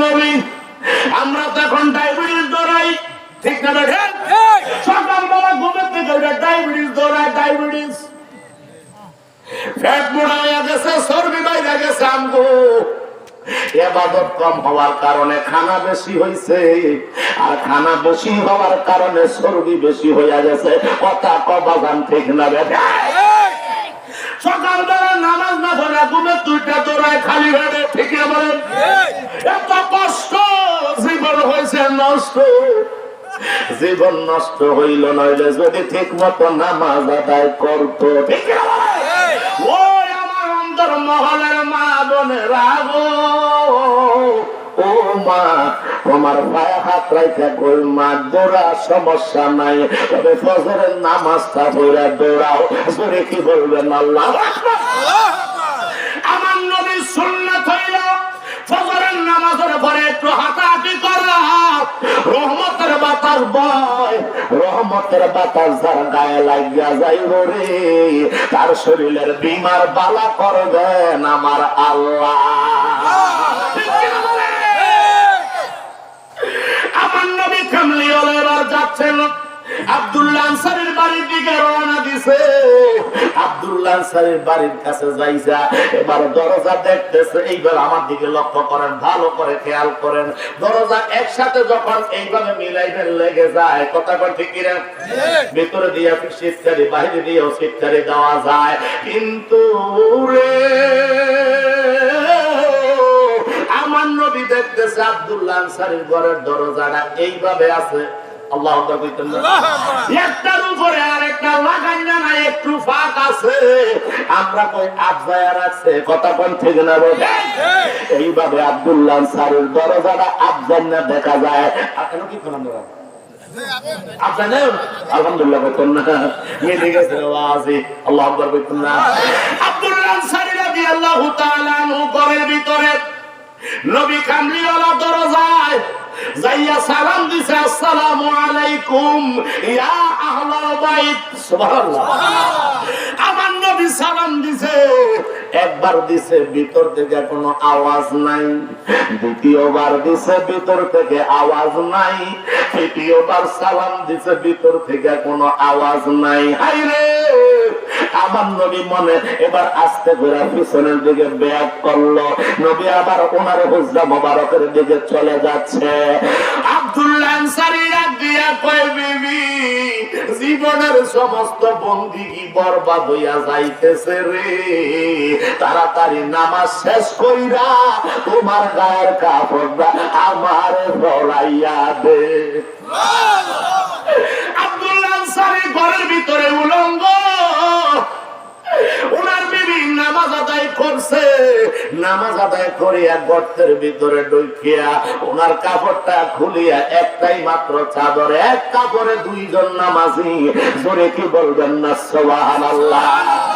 নবী। আমরা তো এখন ডায়াবেটিস ধরাই, ঠিক না দেখেন? সকালবেলা ঘুমের থেকে ডায়াবেটিস ধরায়, ডায়াবেটিস ফ্যাট মোটা হয়ে গেছে, চর্বি বাইরে গেছে। আমগো ইবাদত কম হওয়ার কারণে খানা বেশি হয়েছে, আর খানা বেশি হওয়ার কারণে চর্বি বেশি হয়ে গেছে। কথা কবাগান ঠিক না বেটা? সকালবেলা নামাজ না পড়ে ঘুমের দুইটা দৌড়ায় খালি ভেবে, ঠিক বলেন? এত কষ্ট, জীবন হয়েছে নষ্ট। জীবন নষ্ট হইল নইলে যদি ঠিক মতো নামাজ আদায় করতো, ঠিক ওই আমার অন্তর মহলের মা বোনেরা গো, ও মা তোমার পায়ে হাত রাখা কই মা, দৌড়া সমস্যা নাই, তবে ফজরের নামাজটা পড়ে দৌড়াও। জোরে কি বলবেন? আল্লাহু আকবার। আমার নবীর সুন্নাত হইল ফজরের নামাজের পরে একটু হাঁটাহাঁটি করা। রহমতের বাতাস বয়, রহমতের বাতাস যার গায়ে লাগিয়া যাইব রে, তার শরীরের বিমার বালা করবেন আমার আল্লাহ। আমার নবী কামলিওয়ালা এবার যাচ্ছেন, আব্দুল্লাহ আনসারীর বাড়ির দিকে রওনা দিছে। আব্দুল্লাহ আনসারীর বাড়ির কাছে যাইছা, এবার দরজা দেখতেছে। এইবার আমার দিকে লক্ষ্য করেন, ভালো করে খেয়াল করেন। দরজা একসাথে যখন এইভাবে মিলাইবেন লেগে যায়, কথা কন ঠিক কিনা? ভিতরে দিয়ে শীতকারী, বাইরে দিয়েও শীতকারী দেওয়া যায়, কিন্তু রে আমার নবী দেখতেছে আব্দুল্লাহ আনসারীর ঘরের দরজাটা এইভাবে আছে। আল্লাহু আকবার কইতেন না? একটার উপরে আরেকটা লাগাই না, একটু ফাঁক আছে। আমরা কই আবজায়া রাখছে, কথা কোন ঠিক না বলে? এইভাবে আব্দুল্লাহ আনসারীর দরজাটা আবজান্না দেখা যায়। আর কেন কি করেন না? আপনারা আলহামদুলিল্লাহ কইতেন না? মেয়ে গেছে ওয়াজি। আল্লাহু আকবার কইতেন না? আব্দুল্লাহ আনসারী রাদিয়াল্লাহু তাআলা আনহু ঘরের ভিতরে নবী কামলিওয়ালা দরজায় যাইয়া সালাম দিছে, আসসালামু আলাইকুম ইয়া আহলাল বাইত। সুবহানাল্লাহ। আমার নবী সালাম দিছে, একবার দিছে, ভিতর থেকে কোনো আওয়াজ নাই। দ্বিতীয়বার দিছে, ভিতর থেকে আওয়াজ নাই। তৃতীয়বার সালাম দিছে, ভিতর থেকে কোনো আওয়াজ নাই। হায়রে আমার নবী মনে এবার আস্তে করে পিছনের দিকে ব্যাক করলো। নবী আবার ওনার হুজরা মোবারকের দিকে চলে যাচ্ছে। আব্দুল্লাহ আনসারী ডাক দিয়া কয়, বিবি জীবনের সমস্ত বন্দিগি বরবাদ হইয়া যাইতেছে রে, তাড়াতাড়ি নামাজ শেষ কইরা তোমার গায়ের কাপড়টা আমারে পরাইয়া দে। আব্দুল্লাহ আনসারী ঘরের ভিতরে উলঙ্গ, ওনার বিবি নামাজ আদায় করছে। নামাজ আদায় করিয়া গর্তের ভিতরে ঢুকিয়া ওনার কাপড়টা খুলিয়া একটাই মাত্র চাদর, এক কাপড়ে দুইজন নামাজি। জোরে কি বলবেন না সুবহানাল্লাহ?